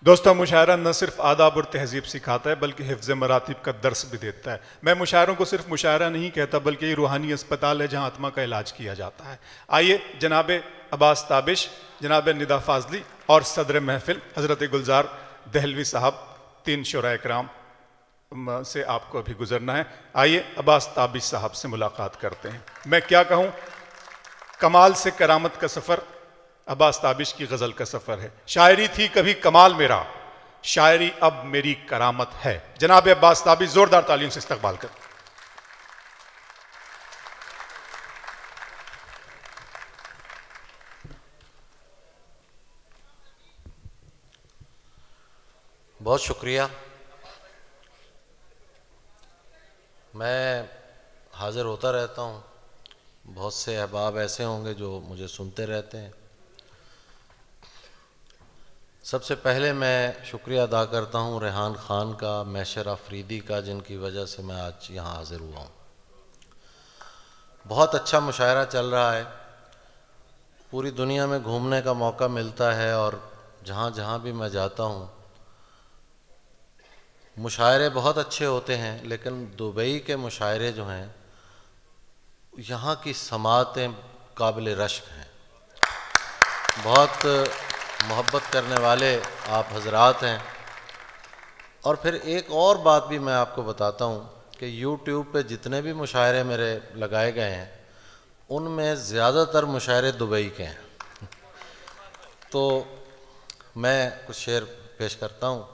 दोस्तों, मुशायरा न सिर्फ आदाब और तहजीब सिखाता है बल्कि हिफ्ज़ मरातिब का दर्स भी देता है। मैं मुशायरों को सिर्फ मुशायरा नहीं कहता बल्कि ये रूहानी अस्पताल है जहाँ आत्मा का इलाज किया जाता है। आइए जनाब अब्बास ताबिश, जनाब निदा फाजली और सदर महफिल हज़रत गुलजार दहलवी साहब, तीन शुरा कराम से आपको अभी गुजरना है। आइए अब्बास ताबिश साहब से मुलाकात करते हैं। मैं क्या कहूँ, कमाल से करामत का सफ़र अब्बास ताबिश की गज़ल का सफ़र है। शायरी थी कभी कमाल मेरा, शायरी अब मेरी करामत है। जनाब अब्बास ताबिश, जोरदार तालियों से इस्तकबाल कर। बहुत शुक्रिया। मैं हाज़िर होता रहता हूँ, बहुत से अहबाब ऐसे होंगे जो मुझे सुनते रहते हैं। सबसे पहले मैं शुक्रिया अदा करता हूँ रेहान ख़ान का, मैशर अफरीदी का, जिनकी वजह से मैं आज यहाँ हाज़िर हुआ हूँ। बहुत अच्छा मुशायरा चल रहा है, पूरी दुनिया में घूमने का मौका मिलता है और जहाँ जहाँ भी मैं जाता हूँ मुशायरे बहुत अच्छे होते हैं, लेकिन दुबई के मुशायरे जो हैं यहाँ की समाअतें काबिल रश्क हैं। बहुत मोहब्बत करने वाले आप हजरात हैं। और फिर एक और बात भी मैं आपको बताता हूँ कि YouTube पे जितने भी मुशायरे मेरे लगाए गए हैं उनमें ज़्यादातर मुशायरे दुबई के हैं। तो मैं कुछ शेर पेश करता हूँ,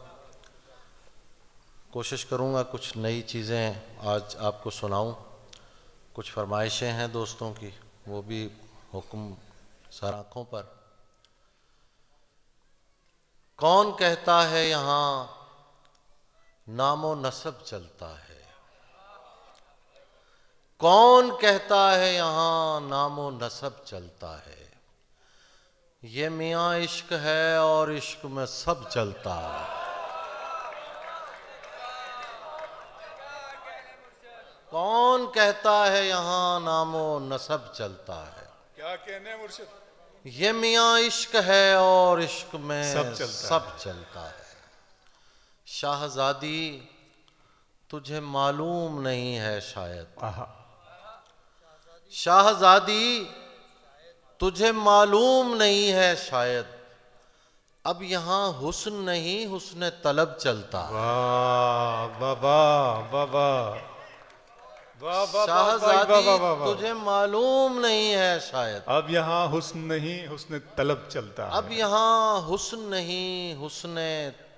कोशिश करूँगा कुछ नई चीज़ें आज आपको सुनाऊँ। कुछ फरमाइशें हैं दोस्तों की, वो भी हुक्म सर आँखों पर। कौन कहता है यहाँ नामो नसब चलता है, कौन कहता है यहाँ नामो नसब चलता है, ये मियाँ इश्क है और इश्क में सब चलता है। कौन कहता है यहाँ नामो नसब चलता है, क्या कहने मुर्शिद, ये मियाँ इश्क है और इश्क में सब चलता है। शाहजादी तुझे मालूम नहीं है शायद, शाहजादी तुझे मालूम नहीं है शायद, अब यहाँ हुस्न नहीं हुस्न तलब चलता है। वाह वाह वाह वाह, शाहजादी तुझे मालूम नहीं है शायद, अब यहाँ हुस्न नहीं हुस्न तलब चलता है। अब यहाँ हुस्न नहीं हुस्न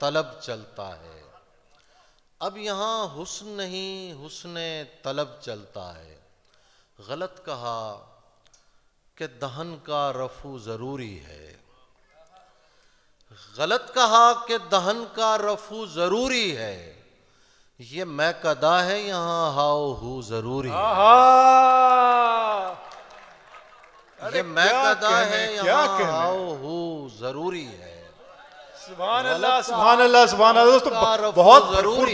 तलब चलता है, अब यहाँ हुस्न नहीं हुस्न तलब चलता है। गलत कहा कि दहन का रफू ज़रूरी है, गलत कहा कि दहन का रफू ज़रूरी है, ये मैं कदा है यहाँ हाओ हू ज़रूरी है। ये मैं कदा है यहाँ हाओ हू ज़रूरी है। सुभान अल्लाह सुभान अल्लाह सुभान अल्लाह। दोस्तों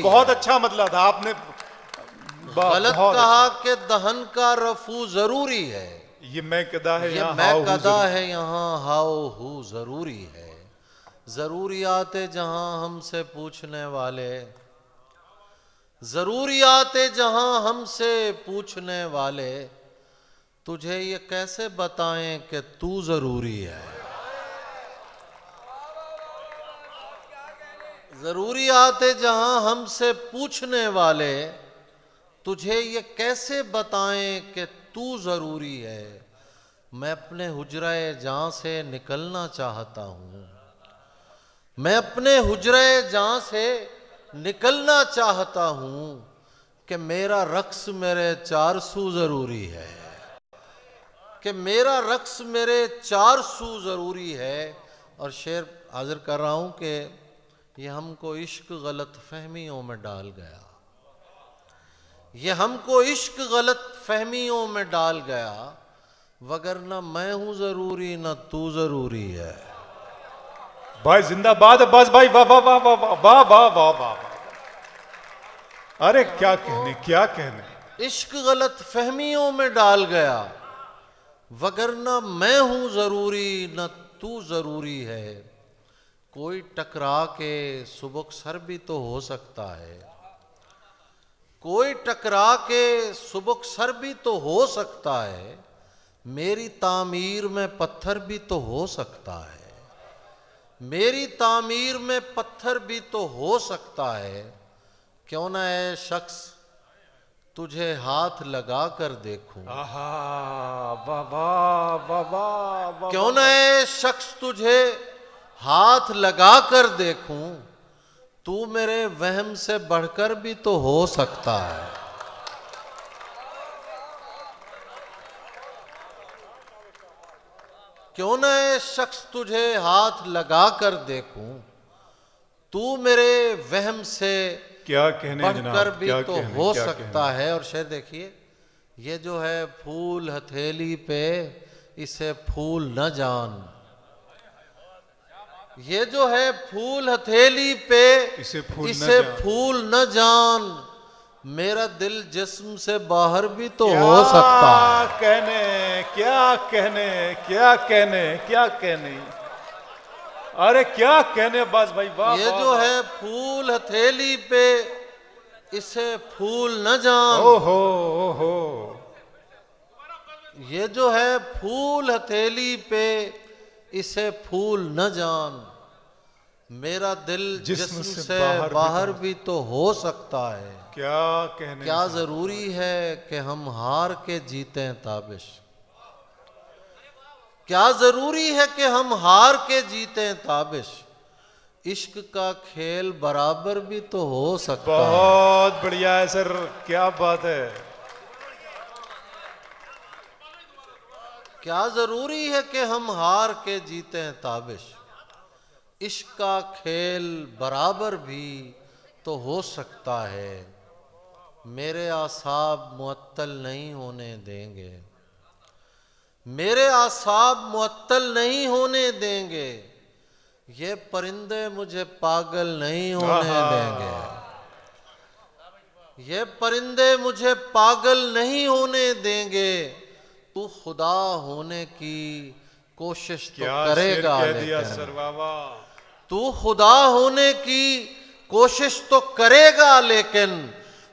बहुत अच्छा मतलब था आपने। गलत कहा कि दहन का रफू ज़रूरी है, ये मैं कदा है ये मैं कदा है यहाँ हाओ हू ज़रूरी है। ज़रूरियात जहाँ हमसे पूछने वाले, ज़रूरियात जहाँ हमसे पूछने वाले, तुझे ये कैसे बताएं कि तू ज़रूरी है। ज़रूरियात जहाँ हमसे पूछने वाले, तुझे ये कैसे बताएं कि तू ज़रूरी है। मैं अपने हुजरे जाँ से निकलना चाहता हूँ, मैं अपने हुजरे जाँ से निकलना चाहता हूँ कि मेरा रक्स मेरे चार सू ज़रूरी है, कि मेरा रक्स मेरे चार सू ज़रूरी है। और शेर हाजिर कर रहा हूँ कि ये हमको इश्क गलत फहमियों में डाल गया, ये हमको इश्क गलत फहमियों में डाल गया, वगरना मैं हूँ ज़रूरी न तू ज़रूरी है। भाई जिंदाबाद अब्बास भाई, वाह वाह वाह वाह वाह वाह वाह वाह। अरे क्या कहने क्या कहने। इश्क गलत फहमियों में डाल गया, वगरना मैं हूं जरूरी न तू जरूरी है। कोई टकरा के सुबुकसर भी तो हो सकता है, कोई टकरा के सुबुकसर भी तो हो सकता है, मेरी तामीर में पत्थर भी तो हो सकता है, मेरी तामीर में पत्थर भी तो हो सकता है। क्यों ना ऐ शख्स तुझे हाथ लगा कर देखूं, क्यों ना ऐ शख्स तुझे हाथ लगा कर देखूं, तू मेरे वहम से बढ़कर भी तो हो सकता है। क्यों ना ऐ शख्स तुझे हाथ लगा कर देखूं, तू मेरे वहम से क्या कहने बढ़कर भी क्या तो कहने, हो क्या सकता कहने। है। और शेर देखिए, ये जो है फूल हथेली पे इसे फूल न जान, ये जो है फूल हथेली पे इसे फूल न जान, मेरा दिल जिस्म से बाहर भी तो हो सकता है। क्या कहने, क्या कहने, क्या कहने, अरे क्या कहने बाज भाई, वाह। ये जो है फूल हथेली पे इसे फूल न जान, ओहो ओहो, ये जो है फूल हथेली पे इसे फूल न जान, मेरा दिल जिस्म से बाहर भी तो हो सकता है। क्या कहने, क्या जरूरी है कि हम हार के जीते ताबिश, क्या जरूरी है कि हम हार के जीते ताबिश, इश्क का खेल बराबर भी तो हो सकता है। बहुत बढ़िया है सर, क्या बात है। क्या जरूरी है कि हम हार के जीते हैं ताबिश, इश्क का खेल बराबर भी तो हो सकता है, मेरे आसाब मुअत्तल नहीं होने देंगे, मेरे आसाब मुअत्तल नहीं होने देंगे, ये परिंदे मुझे पागल नहीं होने देंगे, ये परिंदे मुझे पागल नहीं होने देंगे, तू खुदा होने की कोशिश तो करेगा, लेकिन तू खुदा होने की कोशिश तो करेगा, लेकिन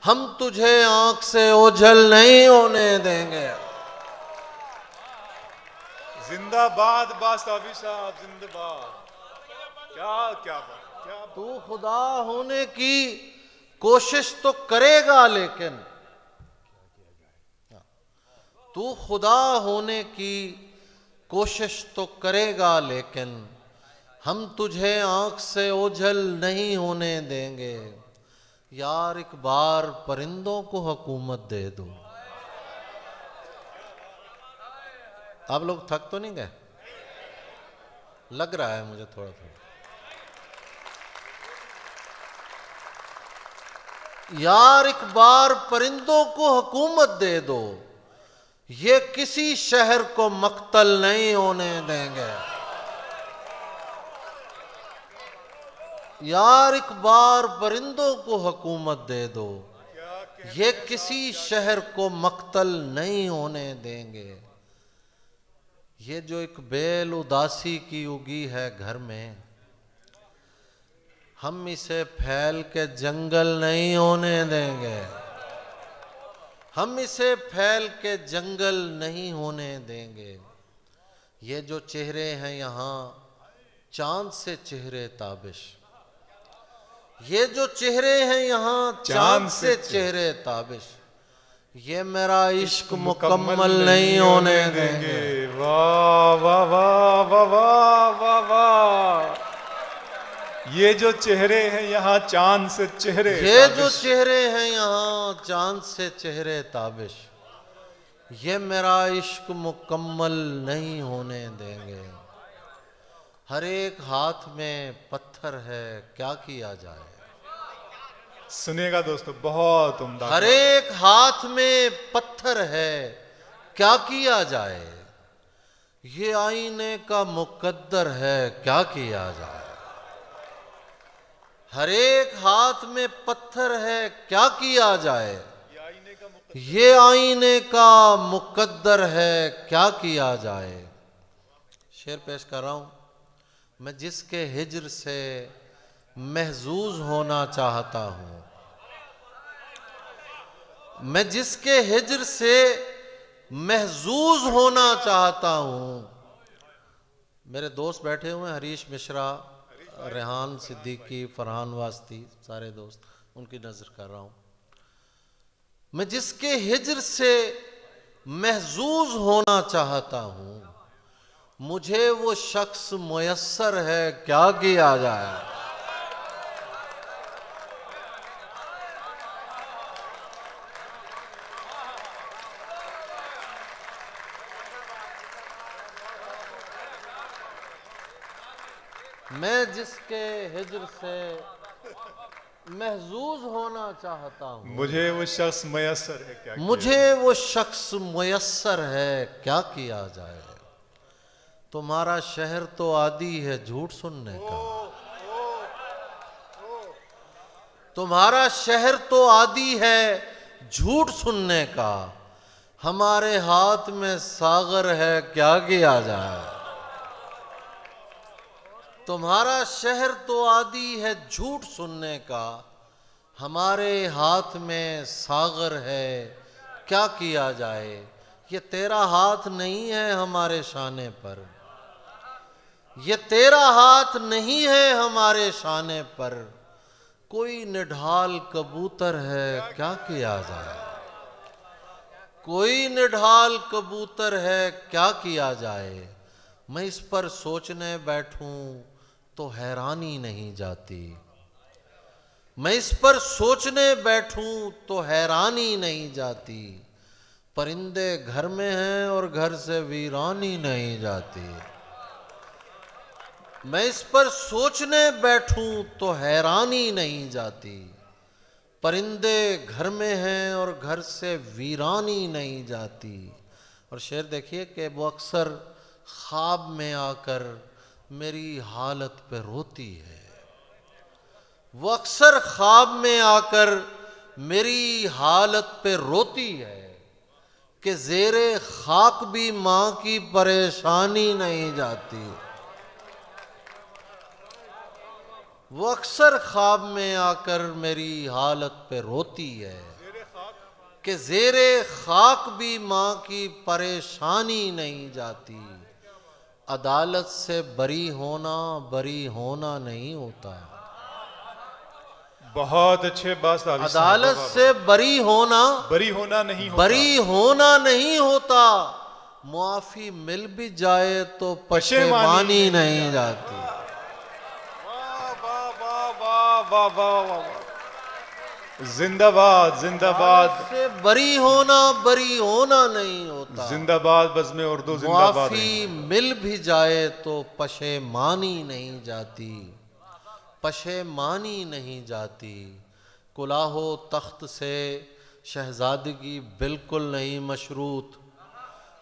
हम तुझे आंख से ओझल नहीं होने देंगे। जिंदाबाद बास्तावी साहब, जिंदाबाद। क्या क्या बात, क्या बात। तू खुदा होने की कोशिश तो करेगा, लेकिन तू खुदा होने की कोशिश तो करेगा, लेकिन हम तुझे आंख से ओझल नहीं होने देंगे। यार एक बार परिंदों को हुकूमत दे दो। आप लोग थक तो नहीं गए? लग रहा है मुझे थोड़ा थोड़ा। यार एक बार परिंदों को हुकूमत दे दो, ये किसी शहर को मक्तल नहीं होने देंगे। यार एक बार परिंदों को हुकूमत दे दो, ये किसी शहर को मक्तल नहीं होने देंगे। ये जो एक बेल उदासी की उगी है घर में, हम इसे फैल के जंगल नहीं होने देंगे, हम इसे फैल के जंगल नहीं होने देंगे। ये जो चेहरे हैं यहाँ चांद से चेहरे ताबिश, ये जो चेहरे हैं यहाँ चांद से चेहरे ताबिश, ये मेरा इश्क मुकम्मल नहीं होने देंगे। वाह वाह वाह वाह वाह वाह वाह। ये जो चेहरे हैं यहाँ चांद से चेहरे, ये जो चेहरे हैं यहाँ चांद से चेहरे ताबिश, ये मेरा इश्क मुकम्मल नहीं होने देंगे। हर एक हाथ में पत्थर है, क्या किया जाए। सुनिएगा दोस्तों, बहुत उम्दा। हर एक हाथ में पत्थर है, क्या किया जाए। ये आईने का मुकद्दर है, क्या किया जाए। हर एक हाथ में पत्थर है, क्या किया जाए। ये आईने का मुकद्दर है, क्या किया जाए। शेर पेश कर रहा हूं। मैं जिसके हिज्र से महजूज होना चाहता हूँ, मैं जिसके हिज्र से महजूज होना चाहता हूँ। मेरे दोस्त बैठे हुए हैं, हरीश मिश्रा, रेहान सिद्दीकी, फरहान वास्ती, सारे दोस्त, उनकी नजर कर रहा हूँ। मैं जिसके हिज्र से महजूज होना चाहता हूँ, मुझे वो शख्स मुयस्सर है, क्या किया जाए। मैं जिसके हिज्र से महजूज होना चाहता हूँ, मुझे वो शख्स मयसर है, क्या मुझे वो शख्स मुयस्सर है, क्या किया जाए। तुम्हारा शहर तो आदी है झूठ सुनने का, तुम्हारा शहर तो आदी है झूठ सुनने का, हमारे हाथ में सागर है, क्या किया जाए। तुम्हारा शहर तो आदी है झूठ सुनने का, हमारे हाथ में सागर है, क्या किया जाए। ये तेरा हाथ नहीं है हमारे शाने पर, ये तेरा हाथ नहीं है हमारे शाने पर, कोई निढाल कबूतर है, क्या किया जाए। कोई निढाल कबूतर है, क्या किया जाए। मैं इस पर सोचने बैठूं तो हैरानी नहीं जाती, मैं इस पर सोचने बैठूं तो हैरानी नहीं जाती। परिंदे घर में हैं और घर से वीरानी नहीं जाती। मैं इस पर सोचने बैठूं तो हैरानी नहीं जाती। परिंदे घर में हैं और घर से वीरानी नहीं जाती। और शेर देखिए कि वो अक्सर ख्वाब में आकर मेरी हालत पे रोती है, वो अक्सर ख्वाब में आकर मेरी हालत पे रोती है कि ज़ेरे खाक भी माँ की परेशानी नहीं जाती। वो अक्सर ख्वाब में आकर मेरी हालत पे रोती है कि ज़ेरे खाक भी माँ की परेशानी नहीं जाती। अदालत से बरी होना नहीं होता। बहुत अच्छे बात। अदालत से बरी होना नहीं होता। बरी होना नहीं होता। मुआफी मिल भी जाए तो पशेमानी नहीं जाती। वाह वाह वाह वाह वाह वाह, जिंदाबाद जिंदाबाद। से बरी होना नहीं होता। जिंदाबाद बज़्म उर्दू जिंदाबाद। मुआफी मिल भी जाए तो पशेमानी नहीं जाती, पशेमानी नहीं जाती। कुलाहो तख्त से शहजादगी बिल्कुल नहीं मशरूत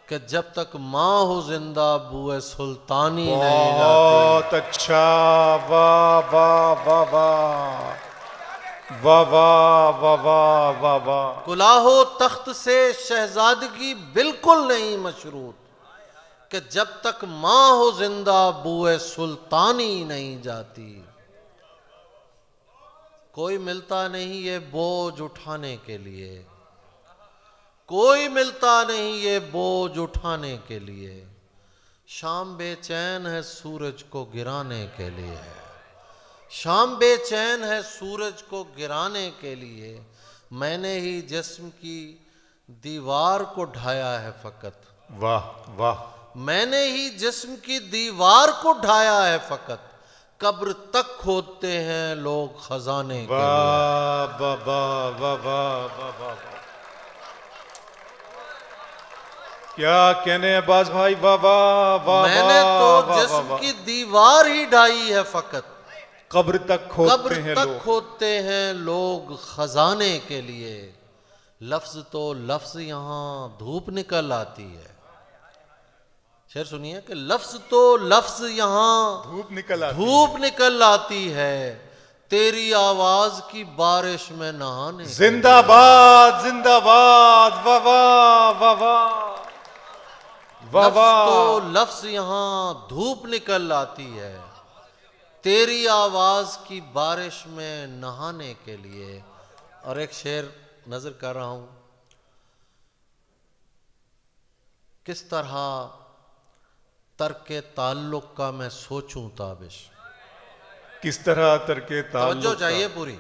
कि जब तक माँ हो जिंदा बुए सुल्तानी नहीं जाती। बहुत अच्छा, वाह वाह वाह वाह वाह वाह वाह वाह वाह वाह। कुलाहो तख्त से शहजादगी बिल्कुल नहीं मशरूत कि जब तक माँ हो जिंदा बुए सुल्तानी नहीं जाती। कोई मिलता नहीं ये बोझ उठाने के लिए, कोई मिलता नहीं ये बोझ उठाने के लिए। शाम बेचैन है सूरज को गिराने के लिए, शाम बेचैन है सूरज को गिराने के लिए। मैंने ही जिस्म की दीवार को ढाया है फकत। वाह वाह। मैंने ही जिस्म की दीवार को ढाया है फकत, कब्र तक खोदते हैं लोग खजाने के लिए। वाह वाह वाह वाह वाह वाह। क्या कहने अब्बास भाई, वाह वाह वाह। मैंने तो जिस्म की दीवार ही ढाई है फकत, कब्र तक खोदते हैं लोग खजाने के लिए। लफ्ज तो लफ्ज यहाँ धूप निकल आती है। शेर सुनिए कि लफ्ज तो लफ्ज यहाँ धूप निकल आती है, तेरी आवाज की बारिश में नहाने। जिंदाबाद जिंदाबाद, वाह वाह वाह वाह वाह। तो लफ्ज यहाँ धूप निकल आती है, तेरी आवाज की बारिश में नहाने के लिए। और एक शेर नजर कर रहा हूं, किस तरह तर्के ताल्लुक का मैं सोचूं ताबिश। किस तरह तर्के ताल्लुक तवज्जो चाहिए पूरी।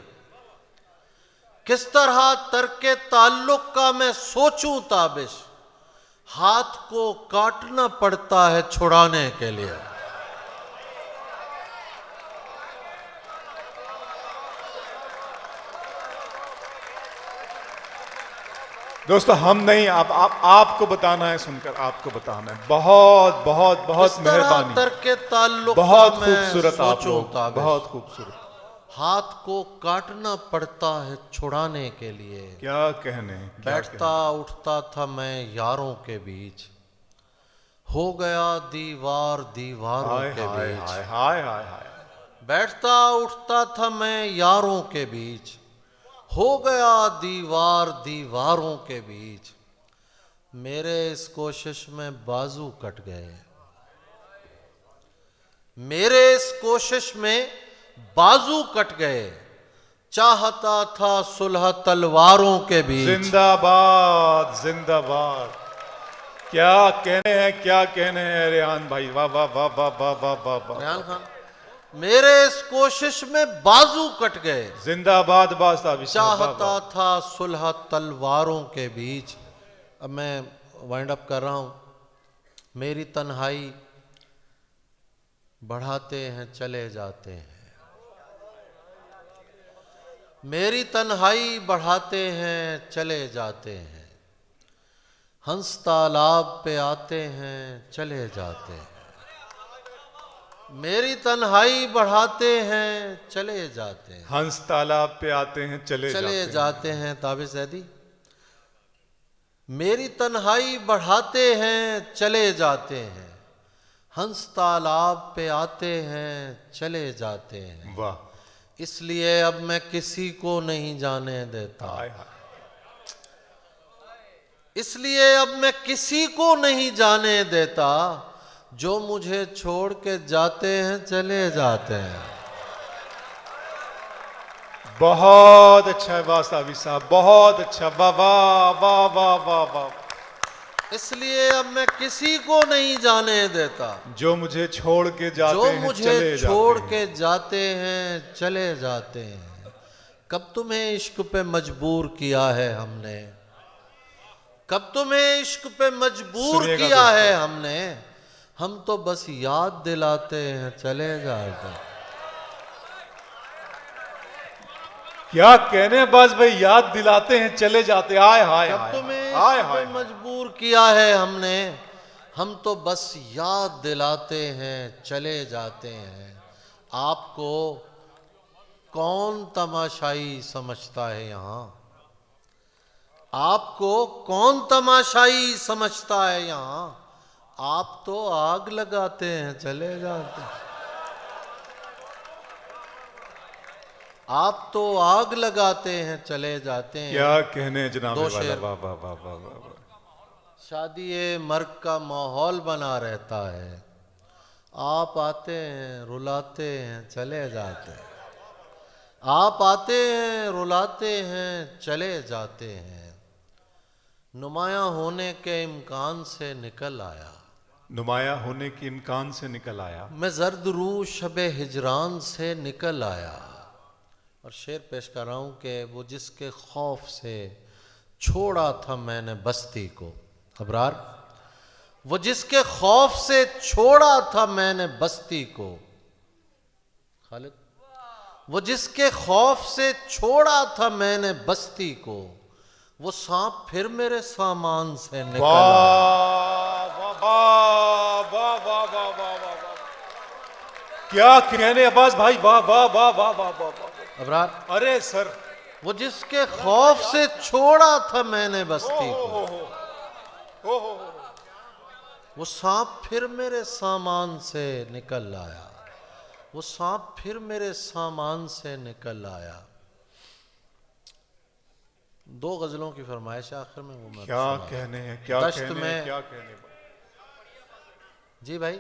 किस तरह तर्के ताल्लुक का मैं सोचूं ताबिश, हाथ को काटना पड़ता है छुड़ाने के लिए। दोस्तों हम नहीं, आपको बताना है, सुनकर आपको बताना है। बहुत बहुत बहुत मेहरबानी, तर्के ताल्लुक बहुत का मैं खूबसूरत आप सोचूं लोग, ताबिश, बहुत खूबसूरत। हाथ को काटना पड़ता है छुड़ाने के लिए। क्या कहने, बैठता उठता था मैं यारों के बीच, हो गया दीवार दीवारों के बीच। हाय हाय हाय हाय। बैठता उठता था मैं यारों के बीच, हो गया दीवार दीवारों के बीच। मेरे इस कोशिश में बाजू कट गए, मेरे इस कोशिश में बाजू कट गए। चाहता था सुलह तलवारों के बीच। जिंदाबाद जिंदाबाद। क्या कहने हैं, क्या कहने हैं रेहान भाई, वाह वाह वाह वाह वाह वाह वाह वाह। रेहान खान, मेरे इस कोशिश में बाजू कट गए। जिंदाबाद बादशाह। चाहता था सुलह तलवारों के बीच। अब मैं वाइंड अप कर रहा हूं। मेरी तन्हाई बढ़ाते हैं चले जाते हैं, मेरी तन्हाई बढ़ाते हैं चले जाते हैं। हंस तालाब पे आते हैं चले जाते हैं, मेरी तन्हाई बढ़ाते हैं चले जाते हैं। हंस तालाब पे आते हैं चले जाते हैं। ताबिश ज़ैदी, मेरी तन्हाई बढ़ाते हैं चले जाते हैं, हंस तालाब पे आते हैं चले जाते हैं। वाह। इसलिए अब मैं किसी को नहीं जाने देता, इसलिए अब मैं किसी को नहीं जाने देता। जो मुझे छोड़ के जाते हैं चले जाते हैं। बहुत अच्छा वास्तावी साहब, बहुत अच्छा। वाह वाह वाह वाह वाह वाह। इसलिए अब मैं किसी को नहीं जाने देता। जो मुझे छोड़ के जाते जो हैं मुझे छोड़ के जाते हैं चले जाते हैं। कब तुम्हें इश्क पे मजबूर किया है हमने, कब तुम्हें इश्क पे मजबूर किया है हमने। हम तो बस याद दिलाते हैं चले जाते हैं। क्या कहने बाज भाई, याद दिलाते हैं चले जाते। आय हाय कब हाय तुम्हें हाय इश्क पे हाय। मजबूर किया है हमने, हम तो बस याद दिलाते हैं चले जाते हैं। आपको कौन तमाशाई समझता है यहाँ, आपको कौन तमाशाई समझता है यहाँ। आप तो आग लगाते हैं चले जाते हैं, आप तो आग लगाते हैं चले जाते हैं। क्या कहने जनाब दो वाला, शेर। वाह वाह वाह वाह वाह। शादी मर्ग का माहौल बना रहता है, आप आते हैं रुलाते हैं चले जाते हैं, आप आते हैं रुलाते हैं चले जाते हैं। नुमायां होने के इम्कान से निकल आया, नुमाया होने के इम्कान से निकल आया। मैं जर्द रू शबे हिजरान से निकल आया। और शेर पेश कर रहा हूं कि वो जिसके खौफ से छोड़ा था मैंने बस्ती को। अबरार, वो जिसके खौफ से छोड़ा था मैंने बस्ती को। खालिद, वो जिसके खौफ से छोड़ा था मैंने बस्ती को, वो सांप फिर मेरे सामान से निकल आया। क्या कहने अब्बास भाई, वाह वाह वाह वाह वाह वाह। अबरार, अरे सर, वो जिसके खौफ से छोड़ा था मैंने बस्ती को, वो सांप फिर मेरे सामान से निकल आया, वो सांप फिर मेरे सामान से निकल आया। दो गजलों की फरमाइश आखिर में, वो मैं क्या कहने हैं, क्या कहने हैं, क्या कहने। जी भाई,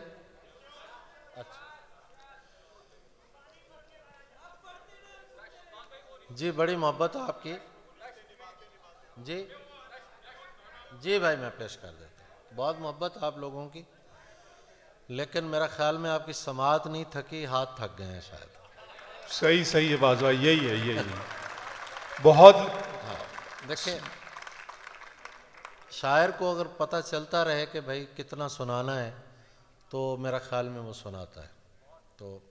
अच्छा। जी बड़ी मोहब्बत आपकी। जी जी भाई मैं पेश कर देता हूँ। बहुत मोहब्बत आप लोगों की, लेकिन मेरा ख्याल में आपकी समात नहीं थकी, हाथ थक गए हैं शायद। सही सही है बाज भाई, यही है यही है। बहुत देखिए, शायर को अगर पता चलता रहे कि भाई कितना सुनाना है तो मेरा ख्याल में वो सुनाता है। तो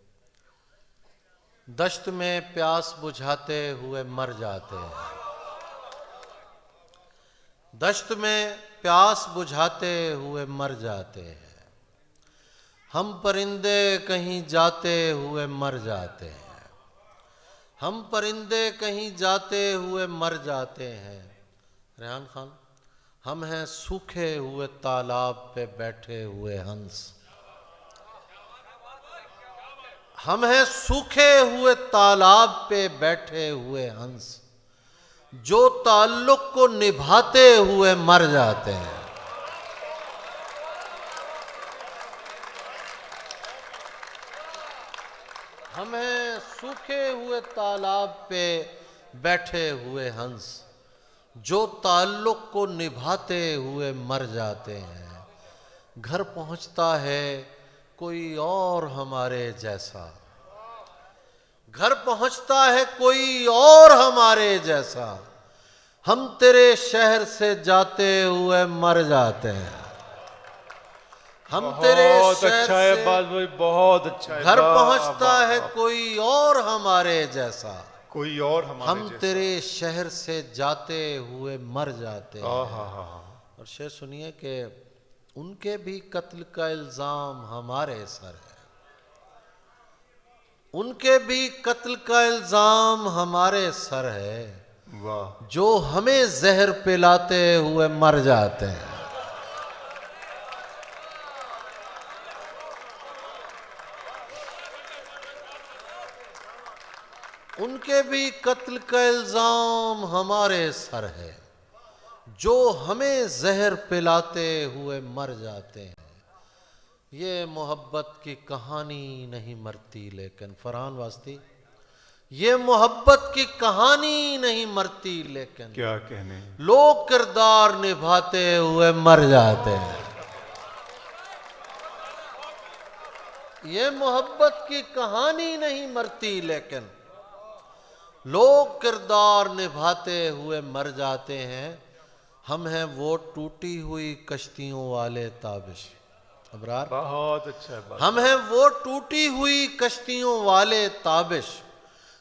दश्त में प्यास बुझाते हुए मर जाते हैं, दश्त में प्यास बुझाते हुए मर जाते हैं, हम परिंदे कहीं जाते हुए मर जाते हैं, हम परिंदे कहीं जाते हुए मर जाते हैं। रेहान खान, हम हैं सूखे हुए तालाब पे बैठे हुए हंस, हम हैं सूखे हुए तालाब पे बैठे हुए हंस, जो ताल्लुक को निभाते हुए मर जाते हैं। हम हैं सूखे हुए तालाब पे बैठे हुए हंस, जो ताल्लुक को निभाते हुए मर जाते हैं। घर पहुंचता है कोई और हमारे जैसा, घर पहुंचता है कोई और हमारे जैसा, हम तेरे शहर से जाते हुए मर जाते हैं। हम तेरे बहुत शहर अच्छा है से बाज भाई, बहुत अच्छा है। घर वाह, पहुंचता वाह, है वाह। कोई और हमारे जैसा, कोई और हमारे हम जैसा। तेरे शहर से जाते हुए मर जाते हैं। आहा। और शेर सुनिए कि उनके भी कत्ल का इल्जाम हमारे सर है, उनके भी कत्ल का इल्जाम हमारे सर है, वाह, जो हमें जहर पिलाते हुए मर जाते हैं। उनके भी कत्ल का इल्जाम हमारे सर है, जो हमें जहर पिलाते हुए मर जाते हैं। ये मोहब्बत की कहानी नहीं मरती लेकिन, फरहान वास्ती, ये मोहब्बत की कहानी नहीं मरती लेकिन, क्या कहने। लोग किरदार निभाते हुए मर जाते हैं। ये मोहब्बत की कहानी नहीं मरती लेकिन, लोग किरदार निभाते हुए मर जाते हैं। हम हैं वो टूटी हुई कश्तियों वाले ताबिश, अबरार, बहुत अच्छा है बाज। हम हैं वो टूटी हुई कश्तियों वाले ताबिश,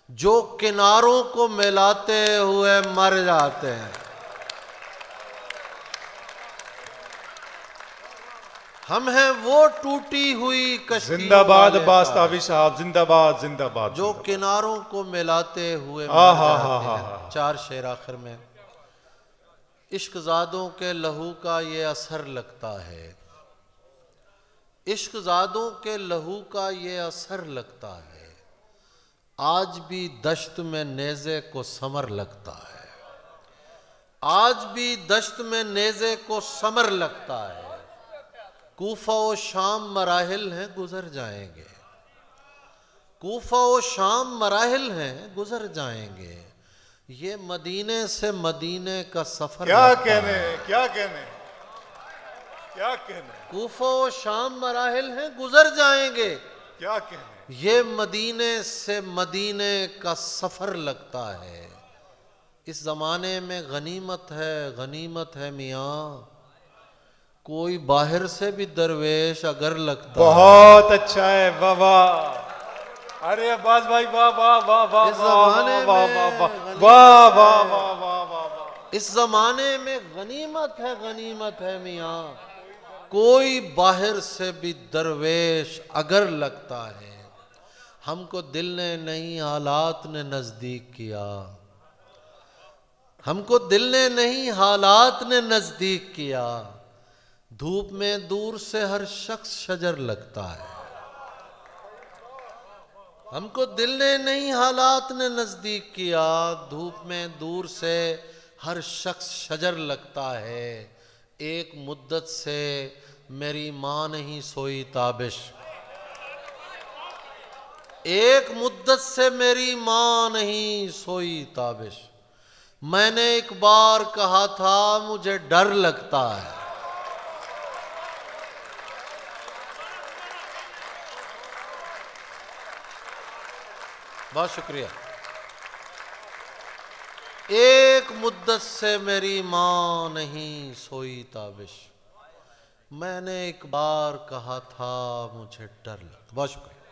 जो किनारों को मिलाते हुए मर जाते हैं। हम हैं वो टूटी हुई कश्तियों जिंदाबाद वाले अब्बास ताबिश, ताबिश साहब, जिंदाबाद जिंदाबाद। जो किनारों को मिलाते हुए मर आहा, जाते हा, हैं। हा, हा। 4 शेर आखिर में। इश्कजादों के लहू का ये असर लगता है, इश्कजादों के लहू का ये असर लगता है, आज भी दश्त में नेज़े को समर लगता है, आज भी दश्त में नेज़े को समर लगता है। कूफा व शाम मराहिल हैं गुजर जाएंगे, कूफा व शाम मराहिल हैं गुजर जाएंगे, ये मदीने से मदीने का सफर क्या लगता कहने, है। क्या कहने, क्या कहने, कूफा व शाम मराहिल हैं गुजर जाएंगे, क्या कहने। ये मदीने से मदीने का सफर लगता है। इस जमाने में गनीमत है मियाँ, कोई बाहर से भी दरवेश अगर लगता बहुत अच्छा है, वाह वाह। अरे अब्बास भाई, वाह वाह वाह वाह इस वाह जमाने वाह में वाह वाह गनीमत वाह है। वाह वाह वाह वाह वाह। इस जमाने में गनीमत है मियाँ, कोई बाहर से भी दरवेश अगर लगता है। हमको दिल ने नहीं हालात ने नजदीक किया, हमको दिल ने नहीं हालात ने नजदीक किया, धूप में दूर से हर शख्स शजर लगता है। हमको दिल ने नहीं हालात ने नजदीक किया, धूप में दूर से हर शख्स शजर लगता है। एक मुद्दत से मेरी माँ नहीं सोई ताबिश, एक मुद्दत से मेरी माँ नहीं सोई ताबिश, मैंने एक बार कहा था मुझे डर लगता है। बहुत शुक्रिया। एक मुद्दत से मेरी माँ नहीं सोई ताबिश, मैंने एक बार कहा था मुझे डर लगता। बहुत शुक्रिया।